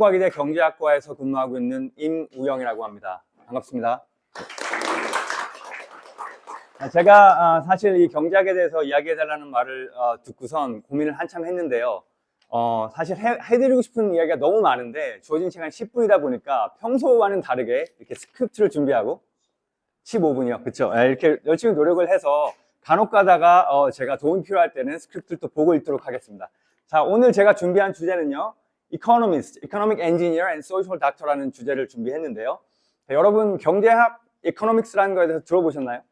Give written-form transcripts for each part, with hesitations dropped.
한국과기대 경제학과에서 근무하고 있는 임우영이라고 합니다. 반갑습니다. 제가 사실 이 경제학에 대해서 이야기해달라는 말을 듣고선 고민을 한참 했는데요. 사실 해드리고 싶은 이야기가 너무 많은데 주어진 시간이 10분이다 보니까 평소와는 다르게 이렇게 스크립트를 준비하고 15분이요. 그쵸? 이렇게 열심히 노력을 해서 간혹 가다가 제가 도움이 필요할 때는 스크립트를 또 보고 읽도록 하겠습니다. 자, 오늘 제가 준비한 주제는요. Economist, Economic Engineer and Social Doctor라는 주제를 준비했는데요. 자, 여러분 경제학 Economics라는 거에 대해서 들어보셨나요?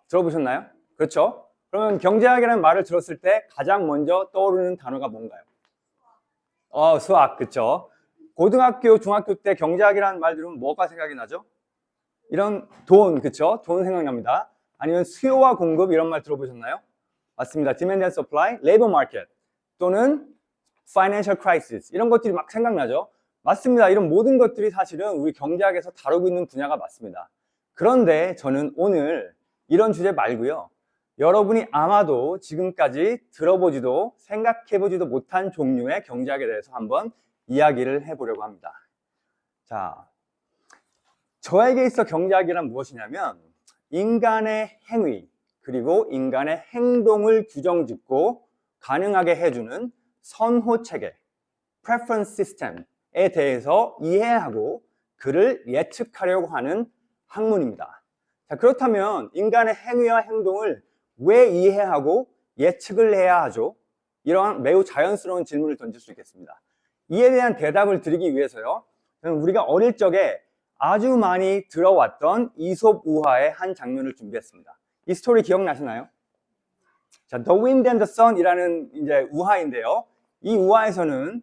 들어보셨나요? 그렇죠? 그러면 경제학이라는 말을 들었을 때 가장 먼저 떠오르는 단어가 뭔가요? 수학, 그렇죠? 고등학교, 중학교 때 경제학이라는 말 들으면 뭐가 생각이 나죠? 이런 돈, 그렇죠? 돈 생각납니다. 아니면 수요와 공급 이런 말 들어보셨나요? 맞습니다. Demand and Supply, Labor Market 또는 Financial Crisis 이런 것들이 막 생각나죠? 맞습니다. 이런 모든 것들이 사실은 우리 경제학에서 다루고 있는 분야가 맞습니다. 그런데 저는 오늘 이런 주제 말고요. 여러분이 아마도 지금까지 들어보지도 생각해보지도 못한 종류의 경제학에 대해서 한번 이야기를 해보려고 합니다. 자, 저에게 있어 경제학이란 무엇이냐면 인간의 행위 그리고 인간의 행동을 규정짓고 가능하게 해주는 선호체계, preference system에 대해서 이해하고 그를 예측하려고 하는 학문입니다. 자, 그렇다면 인간의 행위와 행동을 왜 이해하고 예측을 해야 하죠? 이러한 매우 자연스러운 질문을 던질 수 있겠습니다. 이에 대한 대답을 드리기 위해서요. 우리가 어릴 적에 아주 많이 들어왔던 이솝 우화의 한 장면을 준비했습니다. 이 스토리 기억나시나요? 자, The Wind and the Sun이라는 이제 우화인데요. 이 우화에서는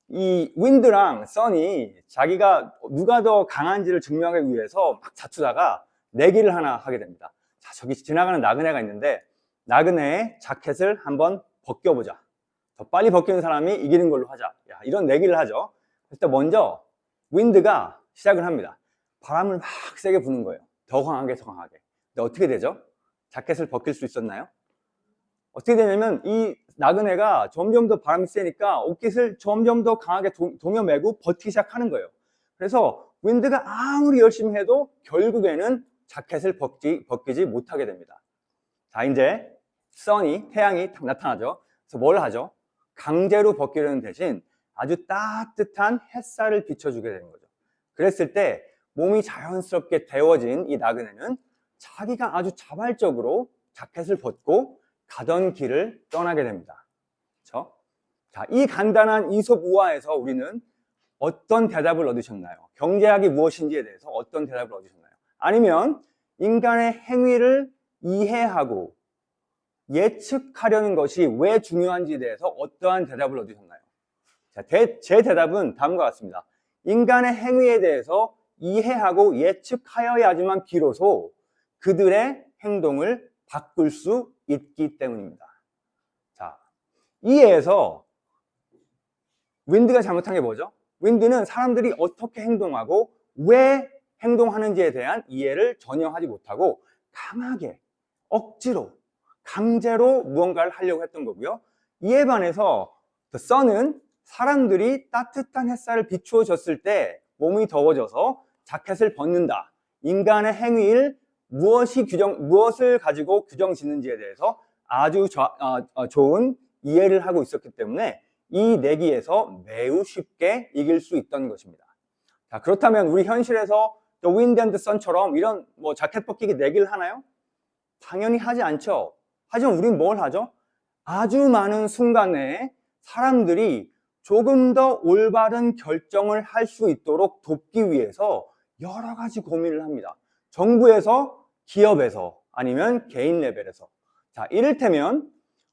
이 윈드랑 선이 자기가 누가 더 강한지를 증명하기 위해서 막 다투다가 내기를 하나 하게 됩니다. 자, 저기 지나가는 나그네가 있는데 나그네의 자켓을 한번 벗겨보자. 더 빨리 벗기는 사람이 이기는 걸로 하자. 야, 이런 내기를 하죠. 일단 먼저 윈드가 시작을 합니다. 바람을 막 세게 부는 거예요. 더 강하게 더 강하게. 근데 어떻게 되죠? 자켓을 벗길 수 있었나요? 어떻게 되냐면 이 나그네가 점점 더 바람이 세니까 옷깃을 점점 더 강하게 동여매고 버티기 시작하는 거예요. 그래서 윈드가 아무리 열심히 해도 결국에는 자켓을 벗기지 못하게 됩니다. 자, 이제 선이, 태양이 나타나죠. 그래서 뭘 하죠? 강제로 벗기려는 대신 아주 따뜻한 햇살을 비춰주게 되는 거죠. 그랬을 때 몸이 자연스럽게 데워진 이 나그네는 자기가 아주 자발적으로 자켓을 벗고 가던 길을 떠나게 됩니다. 그렇죠? 자, 이 간단한 이솝 우화에서 우리는 어떤 대답을 얻으셨나요? 경제학이 무엇인지에 대해서 어떤 대답을 얻으셨나요? 아니면 인간의 행위를 이해하고 예측하려는 것이 왜 중요한지에 대해서 어떠한 대답을 얻으셨나요? 자, 제 대답은 다음과 같습니다. 인간의 행위에 대해서 이해하고 예측하여야지만 비로소 그들의 행동을 바꿀 수 있기 때문입니다. 자, 이해에서 윈드가 잘못한 게 뭐죠? 윈드는 사람들이 어떻게 행동하고 왜 행동하는지에 대한 이해를 전혀 하지 못하고 강하게, 억지로, 강제로 무언가를 하려고 했던 거고요. 이에 반해서 The Sun은 사람들이 따뜻한 햇살을 비추어 줬을 때 몸이 더워져서 자켓을 벗는다. 인간의 행위를 무엇을 가지고 규정 짓는지에 대해서 아주 좋은 이해를 하고 있었기 때문에 이 내기에서 매우 쉽게 이길 수 있던 것입니다. 자, 그렇다면 우리 현실에서 The Wind and the Sun처럼 이런 자켓 벗기기 내기를 하나요? 당연히 하지 않죠. 하지만 우린 뭘 하죠? 아주 많은 순간 내에 사람들이 조금 더 올바른 결정을 할 수 있도록 돕기 위해서 여러 가지 고민을 합니다. 정부에서, 기업에서, 아니면 개인 레벨에서. 자, 이를테면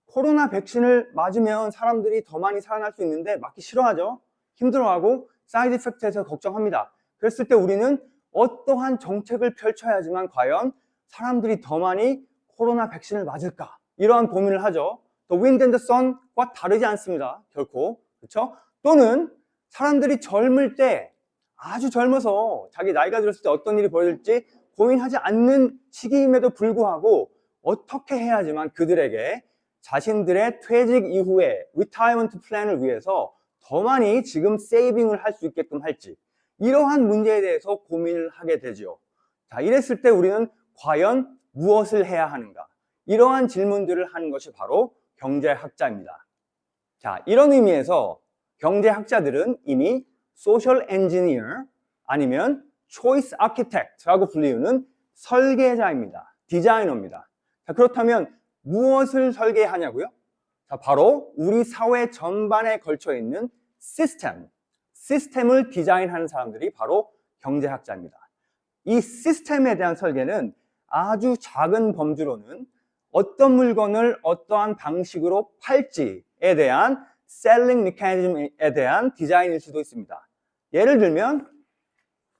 코로나 백신을 맞으면 사람들이 더 많이 살아날 수 있는데 맞기 싫어하죠. 힘들어하고 사이드 이펙트에서 걱정합니다. 그랬을 때 우리는 어떠한 정책을 펼쳐야지만 과연 사람들이 더 많이 코로나 백신을 맞을까? 이러한 고민을 하죠. The Wind and the Sun과 다르지 않습니다. 결코. 그렇죠? 또는 사람들이 젊을 때 아주 젊어서 자기 나이가 들었을 때 어떤 일이 벌어질지 고민하지 않는 시기임에도 불구하고 어떻게 해야지만 그들에게 자신들의 퇴직 이후에 리타이먼트 플랜을 위해서 더 많이 지금 세이빙을 할 수 있게끔 할지, 이러한 문제에 대해서 고민을 하게 되죠. 자, 이랬을 때 우리는 과연 무엇을 해야 하는가? 이러한 질문들을 하는 것이 바로 경제학자입니다. 자, 이런 의미에서 경제학자들은 이미 소셜 엔지니어 아니면 초이스 아키텍트라고 불리우는 설계자입니다. 디자이너입니다. 자, 그렇다면 무엇을 설계하냐고요? 자, 바로 우리 사회 전반에 걸쳐 있는 시스템을 디자인하는 사람들이 바로 경제학자입니다. 이 시스템에 대한 설계는 아주 작은 범주로는 어떤 물건을 어떠한 방식으로 팔지에 대한 셀링 메커니즘에 대한 디자인일 수도 있습니다. 예를 들면,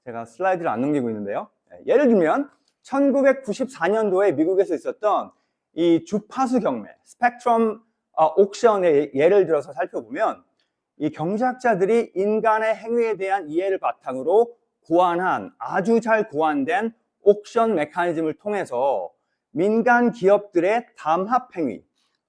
제가 슬라이드를 안 넘기고 있는데요. 예를 들면 1994년도에 미국에서 있었던 이 주파수 경매, 스펙트럼 옥션의 예를 들어서 살펴보면 이 경제학자들이 인간의 행위에 대한 이해를 바탕으로 고안한, 아주 잘 고안된 옥션 메커니즘을 통해서 민간 기업들의 담합 행위,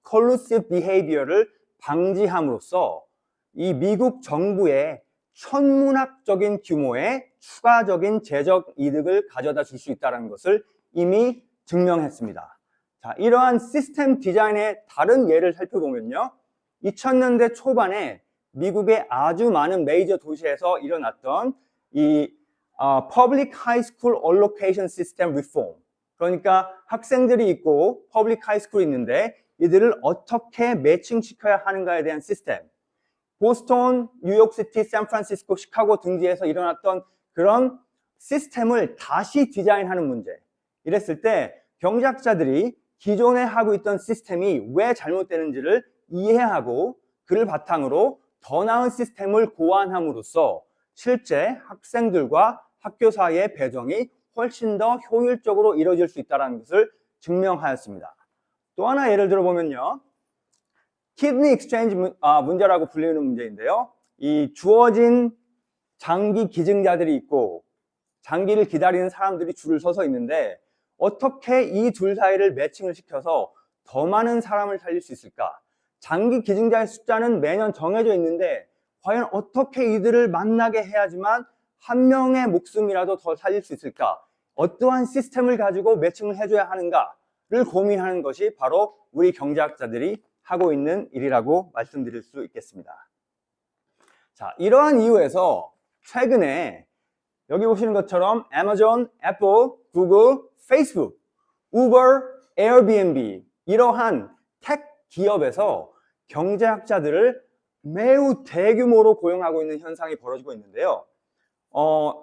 collusive behavior를 방지함으로써 이 미국 정부의 천문학적인 규모의 추가적인 재적 이득을 가져다 줄 수 있다는 것을 이미 증명했습니다. 자, 이러한 시스템 디자인의 다른 예를 살펴보면요, 2000년대 초반에 미국의 아주 많은 메이저 도시에서 일어났던 이 Public High School Allocation System Reform, 그러니까 학생들이 있고 Public High School이 있는데 이들을 어떻게 매칭시켜야 하는가에 대한 시스템, 보스턴, 뉴욕시티, 샌프란시스코, 시카고 등지에서 일어났던 그런 시스템을 다시 디자인하는 문제. 이랬을 때 경제학자들이 기존에 하고 있던 시스템이 왜 잘못되는지를 이해하고 그를 바탕으로 더 나은 시스템을 고안함으로써 실제 학생들과 학교 사이의 배정이 훨씬 더 효율적으로 이루어질 수 있다는 것을 증명하였습니다. 또 하나 예를 들어보면요, 키드니 익스체인지 문제라고 불리는 문제인데요, 이 주어진 장기 기증자들이 있고 장기를 기다리는 사람들이 줄을 서서 있는데 어떻게 이 둘 사이를 매칭을 시켜서 더 많은 사람을 살릴 수 있을까? 장기 기증자의 숫자는 매년 정해져 있는데 과연 어떻게 이들을 만나게 해야지만 한 명의 목숨이라도 더 살릴 수 있을까? 어떠한 시스템을 가지고 매칭을 해줘야 하는가를 고민하는 것이 바로 우리 경제학자들이 하고 있는 일이라고 말씀드릴 수 있겠습니다. 자, 이러한 이유에서 최근에 여기 보시는 것처럼 아마존, 애플, 구글, 페이스북, 우버, 에어비앤비 이러한 텍 기업에서 경제학자들을 매우 대규모로 고용하고 있는 현상이 벌어지고 있는데요.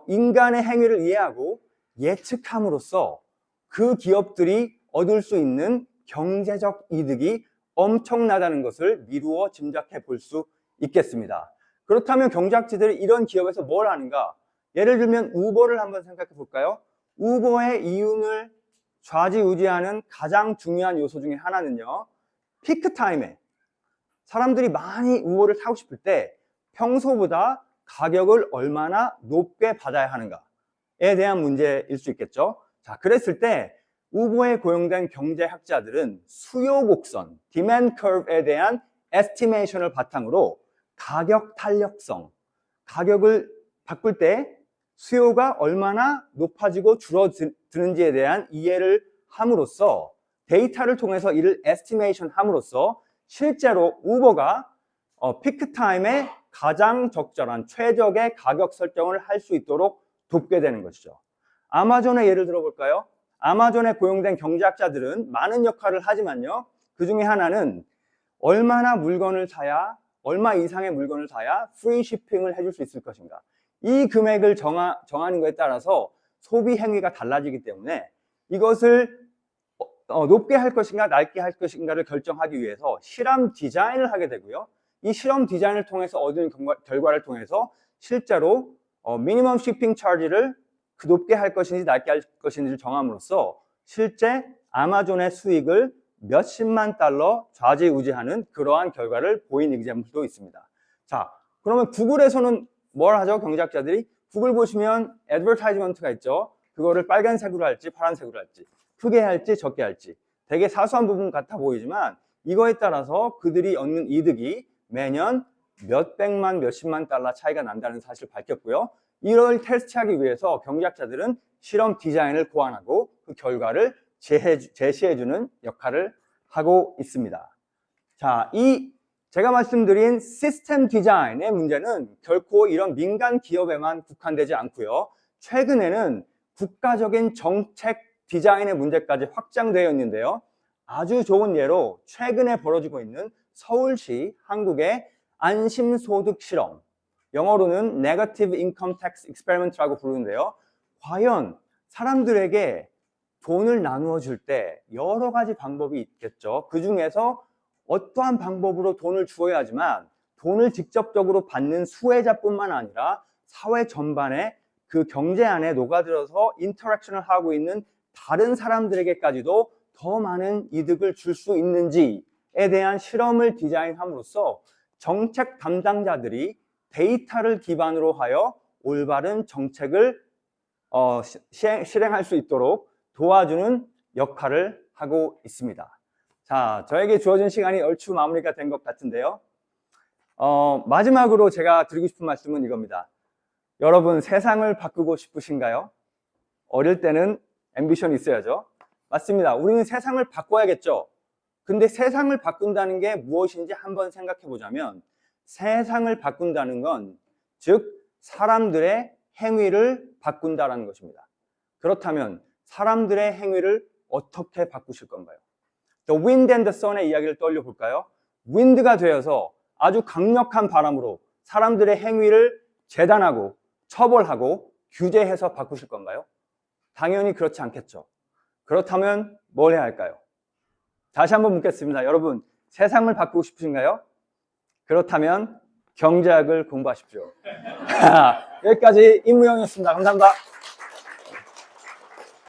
인간의 행위를 이해하고 예측함으로써 그 기업들이 얻을 수 있는 경제적 이득이 엄청나다는 것을 미루어 짐작해 볼 수 있겠습니다. 그렇다면 경제학자들이 이런 기업에서 뭘 하는가? 예를 들면 우버를 한번 생각해 볼까요? 우버의 이윤을 좌지우지하는 가장 중요한 요소 중에 하나는요, 피크타임에 사람들이 많이 우버를 타고 싶을 때 평소보다 가격을 얼마나 높게 받아야 하는가에 대한 문제일 수 있겠죠. 자, 그랬을 때 우버에 고용된 경제학자들은 수요 곡선, demand curve에 대한 에스티메이션을 바탕으로 가격 탄력성, 가격을 바꿀 때 수요가 얼마나 높아지고 줄어드는지에 대한 이해를 함으로써 데이터를 통해서 이를 에스티메이션 함으로써 실제로 우버가 피크타임에 가장 적절한 최적의 가격 설정을 할 수 있도록 돕게 되는 것이죠. 아마존의 예를 들어볼까요? 아마존에 고용된 경제학자들은 많은 역할을 하지만요, 그 중에 하나는 얼마나 물건을 사야, 얼마 이상의 물건을 사야 프리 shipping을 해줄 수 있을 것인가, 이 금액을 정하는 것에 따라서 소비 행위가 달라지기 때문에 이것을 높게 할 것인가 낮게 할 것인가를 결정하기 위해서 실험 디자인을 하게 되고요, 이 실험 디자인을 통해서 얻은 결과를 통해서 실제로 미니멈 shipping charge를 그 높게 할 것인지 낮게 할 것인지를 정함으로써 실제 아마존의 수익을 몇십만 달러 좌지우지하는 그러한 결과를 보인 example도 있습니다. 자, 그러면 구글에서는 뭘 하죠? 경제학자들이 구글 보시면 애드버타이즈먼트가 있죠. 그거를 빨간색으로 할지 파란색으로 할지, 크게 할지 적게 할지, 되게 사소한 부분 같아 보이지만 이거에 따라서 그들이 얻는 이득이 매년 몇백만, 몇십만 달러 차이가 난다는 사실을 밝혔고요. 이걸 테스트하기 위해서 경제학자들은 실험 디자인을 고안하고 그 결과를 제시해주는 역할을 하고 있습니다. 자, 제가 말씀드린 시스템 디자인의 문제는 결코 이런 민간 기업에만 국한되지 않고요. 최근에는 국가적인 정책 디자인의 문제까지 확장되어 있는데요. 아주 좋은 예로 최근에 벌어지고 있는 서울시 한국의 안심소득 실험, 영어로는 Negative Income Tax Experiment라고 부르는데요. 과연 사람들에게 돈을 나누어 줄 때 여러 가지 방법이 있겠죠. 그 중에서 어떠한 방법으로 돈을 주어야 하지만 돈을 직접적으로 받는 수혜자뿐만 아니라 사회 전반에 그 경제 안에 녹아들어서 인터랙션을 하고 있는 다른 사람들에게까지도 더 많은 이득을 줄 수 있는지에 대한 실험을 디자인함으로써 정책 담당자들이 데이터를 기반으로 하여 올바른 정책을 실행할 수 있도록 도와주는 역할을 하고 있습니다. 자, 저에게 주어진 시간이 얼추 마무리가 된 것 같은데요. 마지막으로 제가 드리고 싶은 말씀은 이겁니다. 여러분, 세상을 바꾸고 싶으신가요? 어릴 때는 앰비션이 있어야죠. 맞습니다. 우리는 세상을 바꿔야겠죠. 근데 세상을 바꾼다는 게 무엇인지 한번 생각해 보자면 세상을 바꾼다는 건 즉 사람들의 행위를 바꾼다라는 것입니다. 그렇다면 사람들의 행위를 어떻게 바꾸실 건가요? The Wind and the Sun의 이야기를 떠올려 볼까요? 윈드가 되어서 아주 강력한 바람으로 사람들의 행위를 재단하고 처벌하고 규제해서 바꾸실 건가요? 당연히 그렇지 않겠죠. 그렇다면 뭘 해야 할까요? 다시 한번 묻겠습니다. 여러분, 세상을 바꾸고 싶으신가요? 그렇다면 경제학을 공부하십시오. 여기까지 임무영이었습니다. 감사합니다.